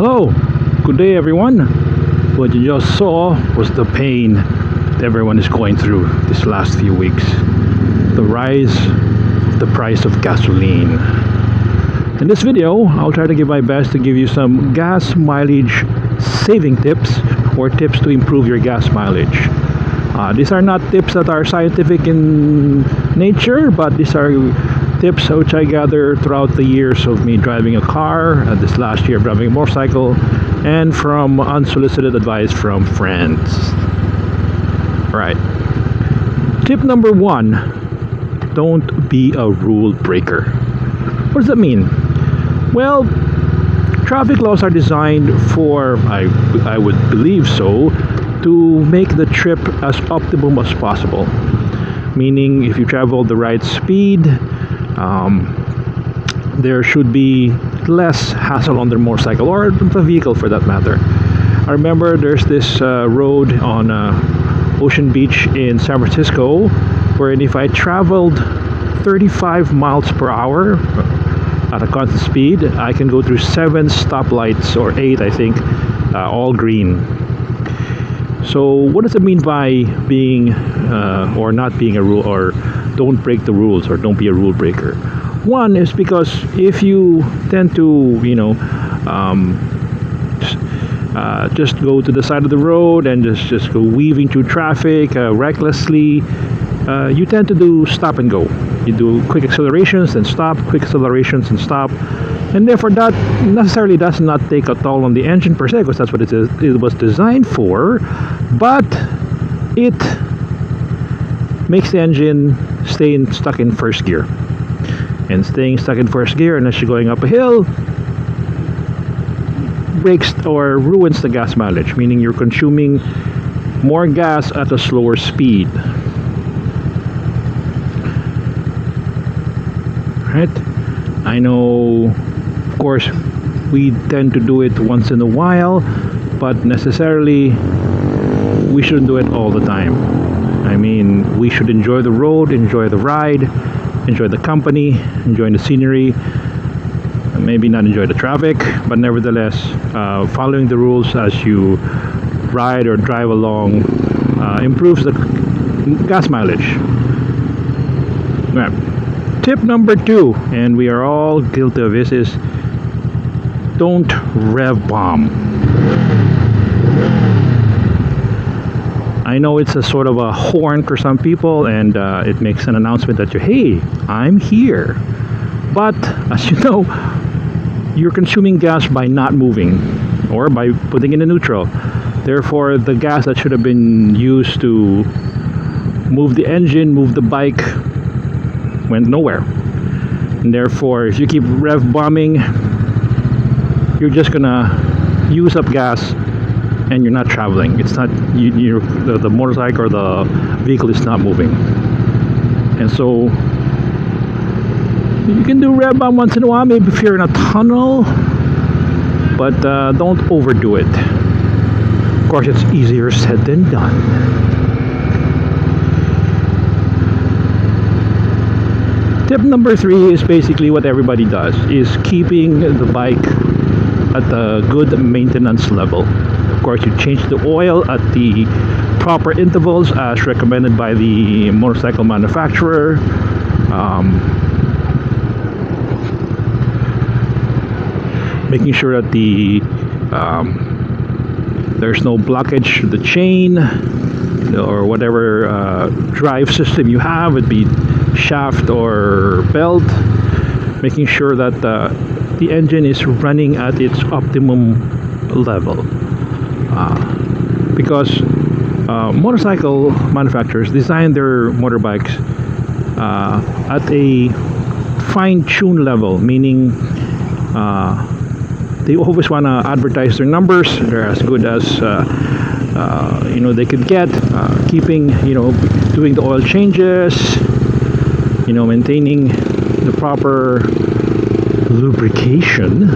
Hello, good day everyone. What you just saw was the pain that everyone is going through this last few weeks. The rise of the price of gasoline. In this video, I'll try to give my best to give you some gas mileage saving tips or tips to improve your gas mileage. These are not tips that are scientific in nature, but these are tips which I gather throughout the years of me driving a car, this last year driving a motorcycle, and from unsolicited advice from friends. Right. Tip number 1, don't be a rule breaker. What does that mean? Well, traffic laws are designed for, I would believe so, to make the trip as optimum as possible. Meaning, if you travel the right speed, there should be less hassle on the motorcycle or the vehicle for that matter. I remember there's this road on Ocean Beach in San Francisco wherein if I traveled 35 miles per hour at a constant speed, I can go through 7 stoplights, or 8 I think, all green. So what does it mean by being or not being a rule, or don't break the rules, or don't be a rule breaker? One is because if you tend to, just go to the side of the road and just go weaving through traffic recklessly, you tend to do stop and go. You do quick accelerations and stop, quick accelerations and stop, and therefore that necessarily does not take a toll on the engine per se, because that's what it was designed for, but it makes the engine stay stuck in first gear. And staying stuck in first gear unless you're going up a hill breaks or ruins the gas mileage, meaning you're consuming more gas at a slower speed. Right? I know, of course, we tend to do it once in a while, but necessarily we shouldn't do it all the time. I mean, we should enjoy the road, enjoy the ride, enjoy the company, enjoy the scenery, maybe not enjoy the traffic, but nevertheless, following the rules as you ride or drive along improves the gas mileage. Right. Tip number 2, and we are all guilty of this, is don't rev bomb. I know it's a sort of a horn for some people, and it makes an announcement that hey, I'm here. But as you know, you're consuming gas by not moving or by putting it in neutral. Therefore, the gas that should have been used to move the engine, move the bike, went nowhere. And therefore, if you keep rev bombing, you're just gonna use up gas and you're not traveling. It's not the motorcycle or the vehicle is not moving. And so you can do rev bomb once in a while, maybe if you're in a tunnel, but don't overdo it. Of course, it's easier said than done. Tip number 3 is basically what everybody does, is keeping the bike at a good maintenance level. Of course, you change the oil at the proper intervals as recommended by the motorcycle manufacturer. Making sure that there's no blockage to the chain or whatever drive system you have, it'd be shaft or belt. Making sure that the engine is running at its optimum level. Because motorcycle manufacturers design their motorbikes at a fine-tuned level, meaning they always want to advertise their numbers. They're as good as they could get, keeping, doing the oil changes, maintaining the proper lubrication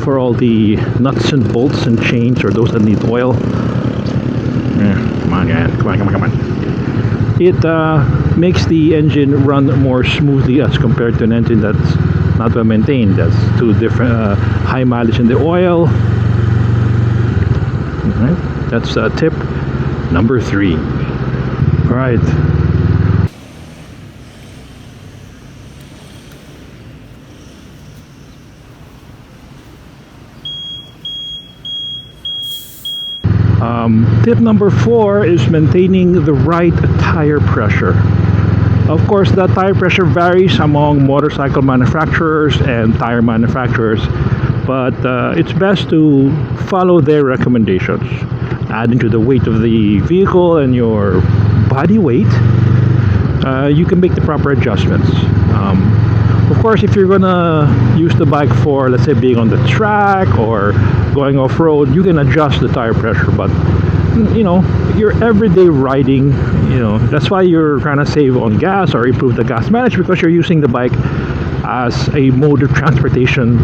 for all the nuts and bolts and chains, or those that need oil. Come on, man. Come on. It makes the engine run more smoothly as compared to an engine that's not well maintained. That's too different, high mileage in the oil, Right? That's tip number 3. All right. Tip number 4 is maintaining the right tire pressure. Of course, that tire pressure varies among motorcycle manufacturers and tire manufacturers, but it's best to follow their recommendations. Adding to the weight of the vehicle and your body weight, you can make the proper adjustments. Of course, if you're gonna use the bike for, let's say, being on the track or going off-road, you can adjust the tire pressure, but you know, your everyday riding, you know, that's why you're trying to save on gas or improve the gas mileage, because you're using the bike as a mode of transportation,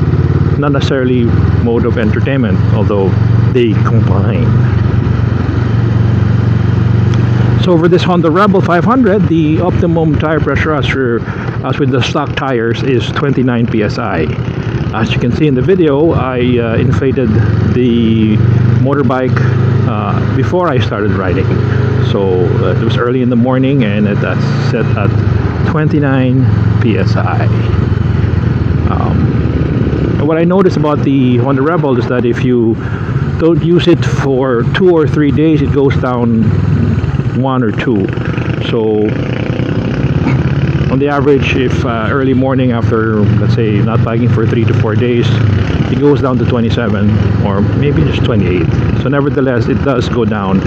not necessarily mode of entertainment, although they combine. So for this Honda Rebel 500, the optimum tire pressure as with the stock tires is 29 psi. As you can see in the video, I inflated the motorbike before I started riding. So it was early in the morning, and that's set at 29 psi. What I noticed about the Honda Rebel is that if you don't use it for 2 or 3 days, it goes down 1 or 2. So on the average, if early morning after, let's say, not biking for 3 to 4 days, it goes down to 27 or maybe just 28. So nevertheless, it does go down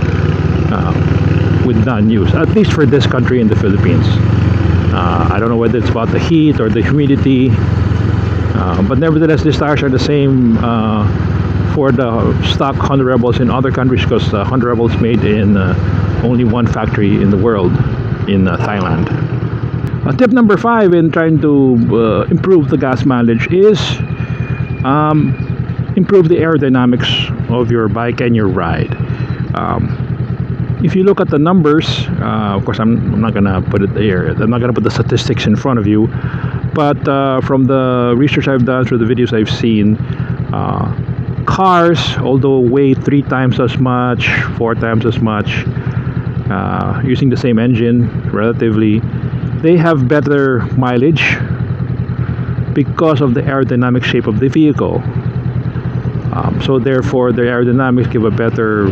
with non-use, at least for this country in the Philippines. I don't know whether it's about the heat or the humidity, but nevertheless, these tires are the same for the stock Honda Rebels in other countries, because Honda Rebels made in only one factory in the world, in Thailand. Tip number 5 in trying to improve the gas mileage is improve the aerodynamics of your bike and your ride. If you look at the numbers, of course I'm not gonna put it there, I'm not gonna put the statistics in front of you, but from the research I've done, through the videos I've seen, cars, although weigh 3 times as much, 4 times as much, using the same engine relatively, they have better mileage because of the aerodynamic shape of the vehicle. So therefore, the aerodynamics give a better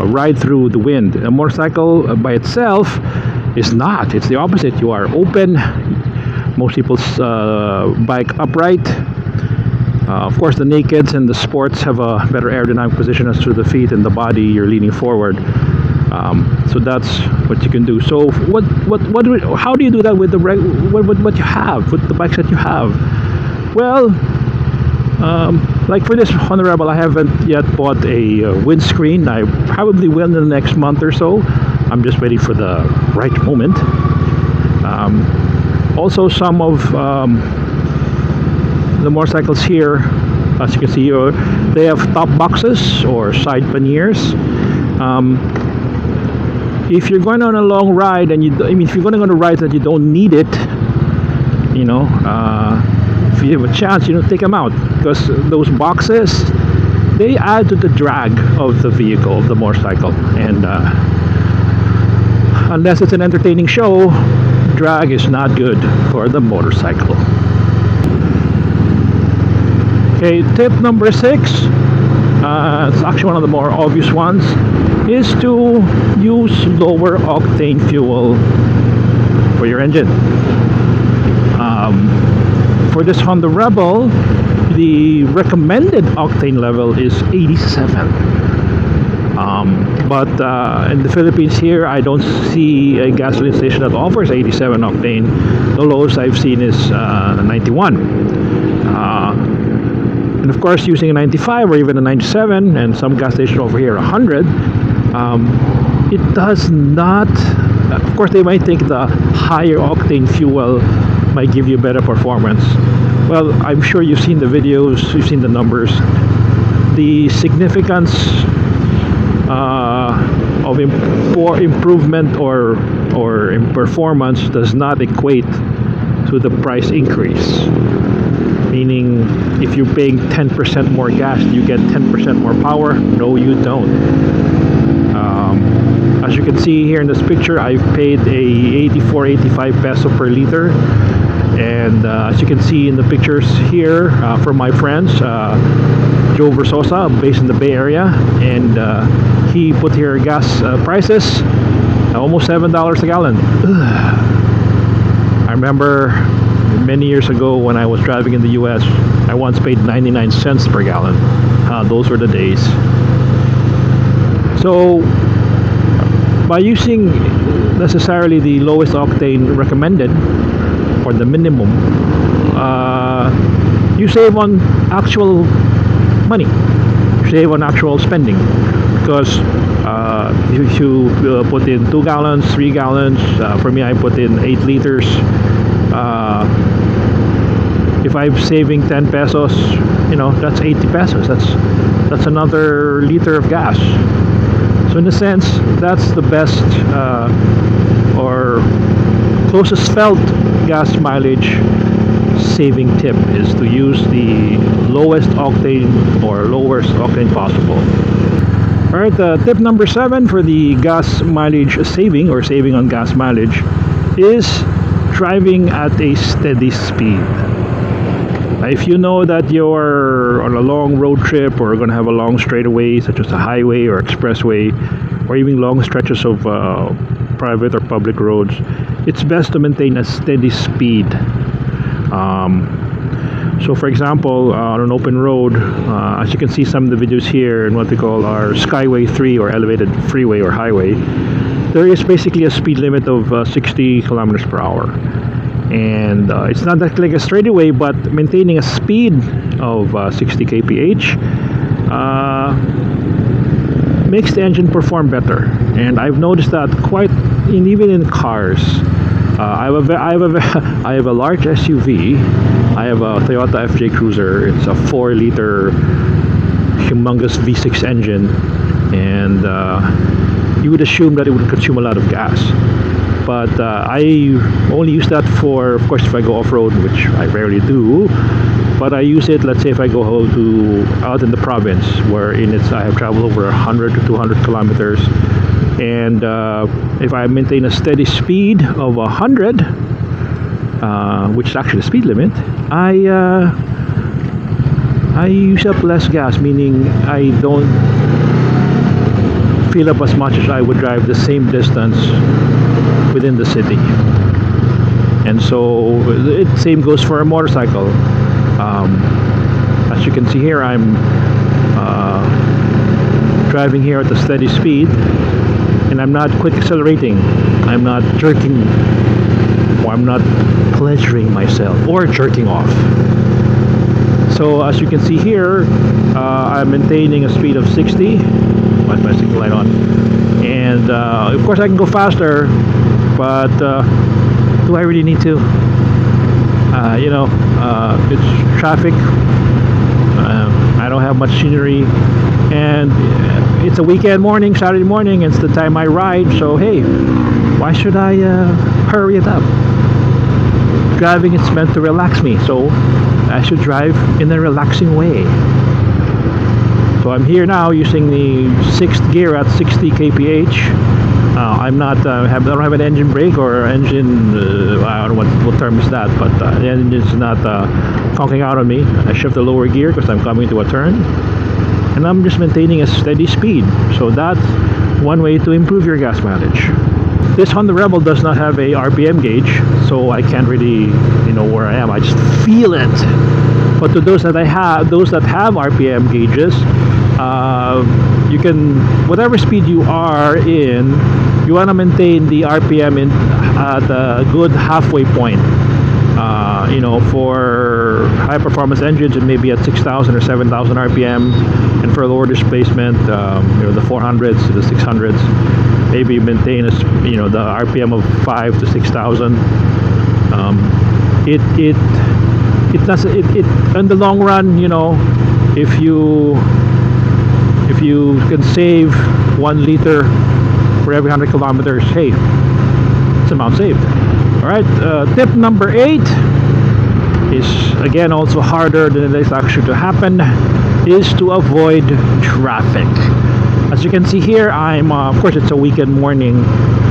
ride through the wind. A motorcycle by itself is not. It's the opposite. You are open. Most people bike upright. Of course, the nakeds and the sports have a better aerodynamic position as to the feet and the body. You're leaning forward. So that's what you can do. So how do you do that with the what you have, with the bikes that you have? Well, like for this Honda Rebel, I haven't yet bought a windscreen. I probably will in the next month or so. I'm just waiting for the right moment. Also, some of the motorcycles here, as you can see, they have top boxes or side panniers. If you're going on a long ride, and if you're going on a ride that you don't need it, you know, if you have a chance, you know, take them out, because those boxes, they add to the drag of the vehicle, of the motorcycle, and unless it's an entertaining show, drag is not good for the motorcycle. Okay, tip number 6, it's actually one of the more obvious ones, is to use lower octane fuel for your engine. For this Honda Rebel, the recommended octane level is 87. But in the Philippines here, I don't see a gasoline station that offers 87 octane. The lowest I've seen is 91. And of course, using a 95 or even a 97, and some gas stations over here 100, it does not, of course they might think the higher octane fuel might give you better performance. Well, I'm sure you've seen the videos, you've seen the numbers. The significance of improvement or in performance does not equate to the price increase. Meaning, if you're paying 10% more gas, you get 10% more power. No, you don't. As you can see here in this picture, I've paid a 85 peso per liter. And as you can see in the pictures here from my friends, Joe Versosa, based in the Bay Area, and he put here gas prices almost $7 a gallon. I remember many years ago when I was driving in the US, I once paid 99 cents per gallon. Those were the days. So by using necessarily the lowest octane recommended, or the minimum, you save on actual money, you save on actual spending, because if you put in 2 gallons, 3 gallons, for me I put in 8 liters. If I'm saving 10 pesos, you know, that's 80 pesos. That's another liter of gas. So in a sense, that's the best or closest felt gas mileage saving tip, is to use the lowest octane or lowest octane possible. Alright, tip number 7 for the gas mileage saving, or saving on gas mileage, is driving at a steady speed. If you know that you're on a long road trip, or going to have a long straightaway such as a highway or expressway, or even long stretches of private or public roads, it's best to maintain a steady speed. So for example, on an open road, as you can see some of the videos here in what they call our Skyway 3 or elevated freeway or highway, there is basically a speed limit of 60 kilometers per hour. And it's not that like a straightaway, but maintaining a speed of 60 kph makes the engine perform better. And I've noticed that even in cars. I have a large SUV. I have a Toyota FJ Cruiser. It's a 4-liter humongous V6 engine, and you would assume that it would consume a lot of gas. But I only use that for, of course, if I go off-road, which I rarely do. But I use it, let's say, if I go out in the province, where I have traveled over 100 to 200 kilometers. And if I maintain a steady speed of 100, which is actually the speed limit, I use up less gas, meaning I don't fill up as much as I would drive the same distance within the city. And so it same goes for a motorcycle. As you can see here, I'm driving here at a steady speed, and I'm not quick accelerating, I'm not jerking, or I'm not pleasuring myself or jerking off. So as you can see here, I'm maintaining a speed of 60. Why is my signal light on? And of course I can go faster, but do I really need to? It's traffic. I don't have much scenery, and it's a weekend morning, Saturday morning. It's the time I ride, so hey, why should I hurry it up? Driving is meant to relax me, so I should drive in a relaxing way. So I'm here now using the 6th gear at 60 kph. I don't have an engine brake or engine, I don't know what term is that, but the engine is not conking out on me. I shift the lower gear because I'm coming to a turn, and I'm just maintaining a steady speed. So that's one way to improve your gas mileage. This Honda Rebel does not have a RPM gauge, so I can't really know where I am. I just feel it. But to those that have RPM gauges, you can, whatever speed you are in, you want to maintain the RPM at a good halfway point. For high performance engines, it may be at 6,000 or 7,000 RPM, and for lower displacement, the 400s to the 600s, maybe maintain the RPM of 5 to 6,000. It does it in the long run. If you can save 1 liter for every 100 kilometers, hey, it's amount saved. All right, tip number 8 is again also harder than it is actually to happen, is to avoid traffic. As you can see here, I'm of course it's a weekend morning,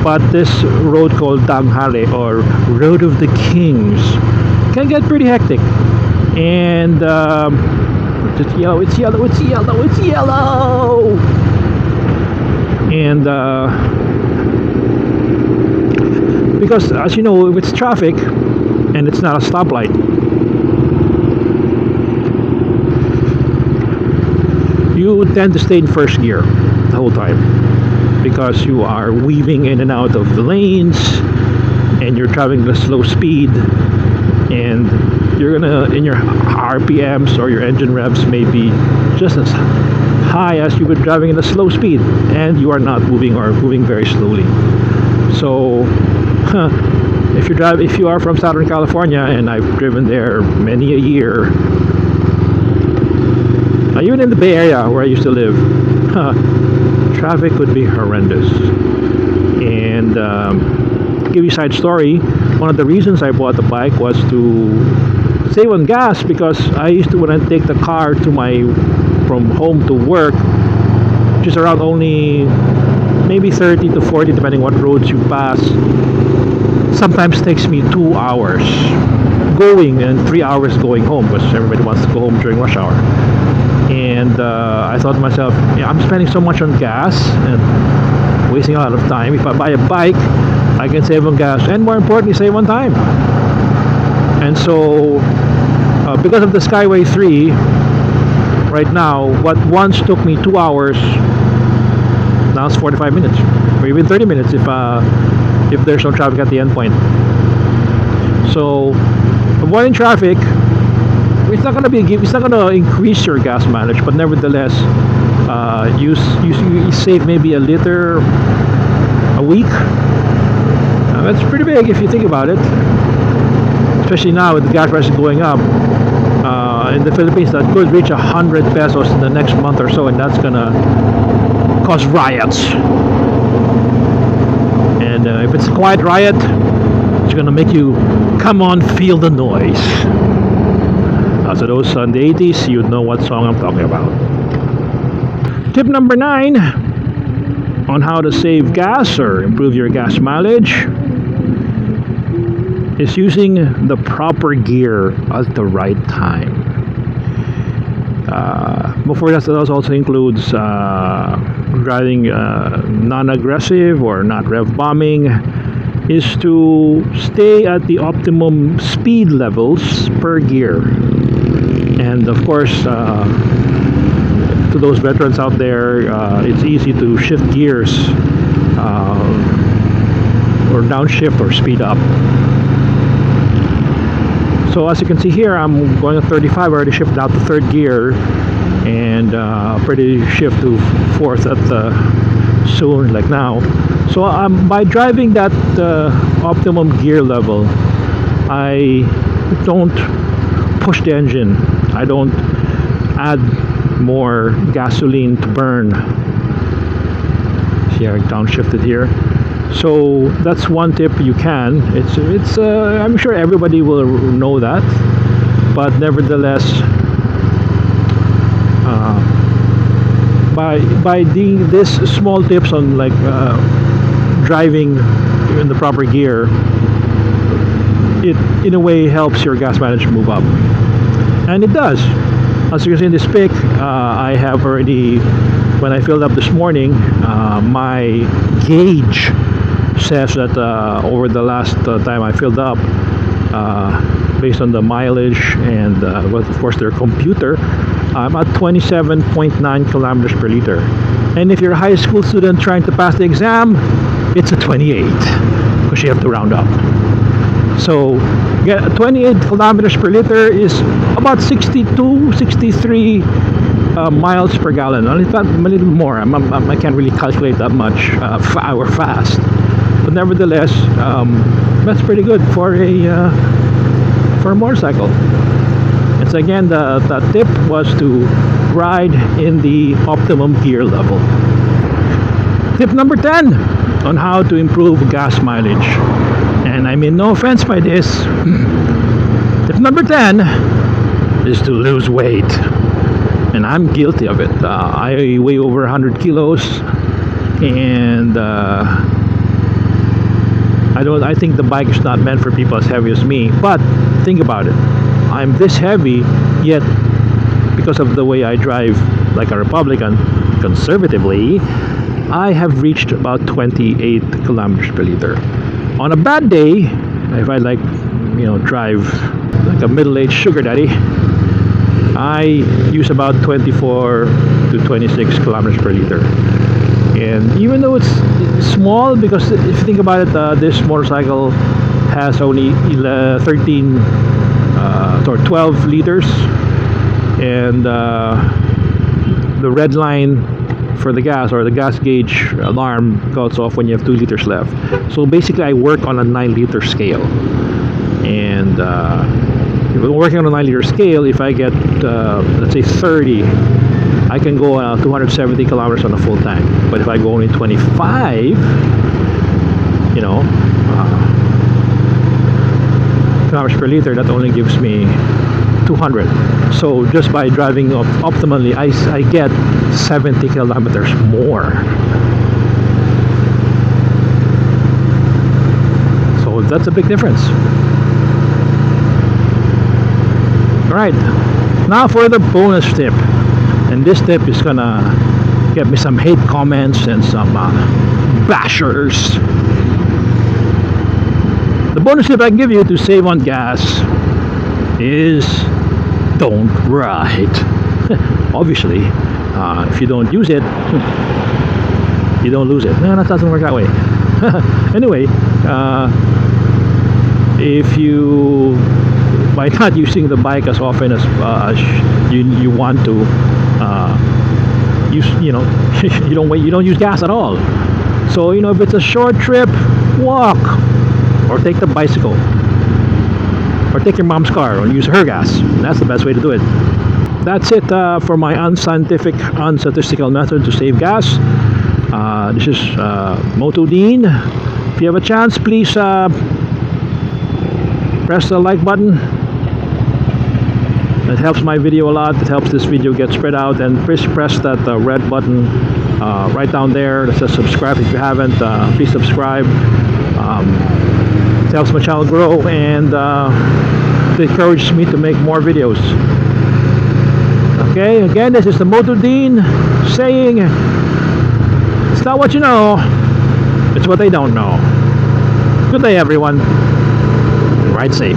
but this road called Danghale, or Road of the Kings, can get pretty hectic. And it's yellow, it's yellow, it's yellow, it's yellow. And because as you know, if it's traffic and it's not a stoplight, you tend to stay in first gear the whole time, because you are weaving in and out of the lanes and you're traveling at a slow speed, and you're gonna, in your RPMs or your engine revs may be just as high as you would driving at a slow speed, and you are not moving or moving very slowly. So if you are from Southern California, and I've driven there many a year, even in the Bay Area where I used to live, traffic would be horrendous. And to give you a side story, one of the reasons I bought the bike was to save on gas, because I used to, when I take the car to from home to work, which is around only maybe 30 to 40 depending what roads you pass, sometimes takes me 2 hours going and 3 hours going home, because everybody wants to go home during rush hour. And I thought to myself, yeah, I'm spending so much on gas and wasting a lot of time. If I buy a bike, I can save on gas, and more importantly, save on time. And so because of the Skyway 3, right now, what once took me 2 hours, now it's 45 minutes or even 30 minutes if there's no traffic at the end point. So avoiding traffic, it's not going to increase your gas mileage, but nevertheless, you save maybe a liter a week. That's pretty big if you think about it, especially now with the gas prices going up. In the Philippines, that could reach 100 pesos in the next month or so, and that's gonna cause riots. And if it's a quiet riot, it's gonna make you come on, feel the noise. So those on the 80s, you'd know what song I'm talking about. Tip number 9 on how to save gas or improve your gas mileage is using the proper gear at the right time. Before that also includes driving non-aggressive or not rev bombing, is to stay at the optimum speed levels per gear. And of course, to those veterans out there, it's easy to shift gears or downshift or speed up. So as you can see here, I'm going at 35. I already shifted out to third gear, and pretty shift to fourth at soon, like now. So by driving that optimum gear level, I don't push the engine. I don't add more gasoline to burn. See, I downshifted here. So that's one tip you can. It's I'm sure everybody will know that, but nevertheless, by this small tips on like driving in the proper gear, it in a way helps your gas mileage move up, and it does. As you can see in this pic, I have already, when I filled up this morning, my gauge says that over the last time I filled up, based on the mileage and well, of course their computer, I'm at 27.9 kilometers per liter. And if you're a high school student trying to pass the exam, it's a 28, because you have to round up. So 28 kilometers per liter is about 62, 63 miles per gallon. A little more. I can't really calculate that much hour fast, but nevertheless, that's pretty good for a motorcycle. And so again, the tip was to ride in the optimum gear level. Tip number 10 on how to improve gas mileage, and I mean no offense by this. Tip Number 10 is to lose weight, and I'm guilty of it. I weigh over 100 kilos, and I think the bike is not meant for people as heavy as me. But think about it, I'm this heavy, yet because of the way I drive like a Republican conservatively, I have reached about 28 kilometers per liter. On a bad day, if I drive like a middle-aged sugar daddy, I use about 24 to 26 kilometers per liter. And even though it's small, because if you think about it, this motorcycle has only 13 or 12 liters, and the red line for the gas, or the gas gauge alarm, goes off when you have 2 liters left. So basically I work on a 9-liter scale, and if I'm working on a 9-liter scale, if I get let's say 30, I can go 270 kilometers on a full tank. But if I go only 25, kilometers per liter, that only gives me 200. So just by driving optimally, I get 70 kilometers more. So that's a big difference. Alright, now for the bonus tip. And this tip is gonna get me some hate comments and some bashers. The bonus tip I can give you to save on gas is don't ride. Obviously, if you don't use it, you don't lose it. No, that doesn't work that way. Anyway, if you, by not using the bike as often as you want to, you don't use gas at all. So if it's a short trip, walk, or take the bicycle, or take your mom's car and use her gas. That's the best way to do it. That's it for my unscientific, unstatistical method to save gas. This is Motovlog. If you have a chance, please press the like button. It helps my video a lot. It helps this video get spread out. And please press that red button right down there that says subscribe. If you haven't, please subscribe. It helps my channel grow, and it encourages me to make more videos. Okay, again, this is the Motovlog saying, it's not what you know, it's what they don't know. Good day, everyone. Ride safe.